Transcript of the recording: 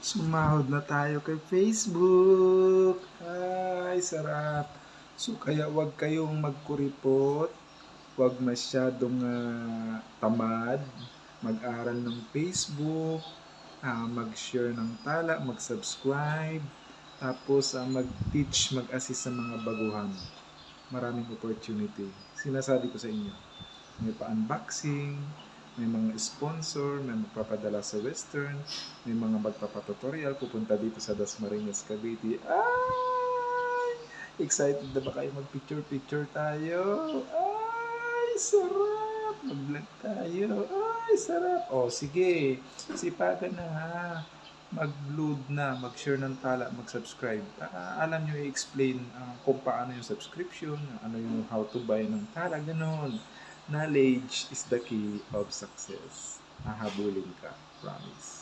Sumahod na tayo kay Facebook. Ay, sarap. So, kaya wag kayong magkuripot. Wag masyadong tamad. Mag-aral ng Facebook. Mag-share ng tala. Mag-subscribe. Tapos, mag-teach, mag-assist sa mga baguhan. Maraming opportunity. Sinasabi ko sa inyo. May pa-unboxing, may mga sponsor, may magpapadala sa Western, may mga magpapatutorial, pupunta dito sa Dasmariñas, Cavite. Ay! Excited na ba kayo mag-picture-picture tayo? Ay, sarap! Mag-vlog tayo. Ay, sarap! O, sige. Sipagan na ha. Mag-load na, mag-share ng tala, mag-subscribe. Alam nyo i-explain kung paano yung subscription, ano yung how to buy ng tala, ganun. Knowledge is the key of success. Hahabulin ka. Promise.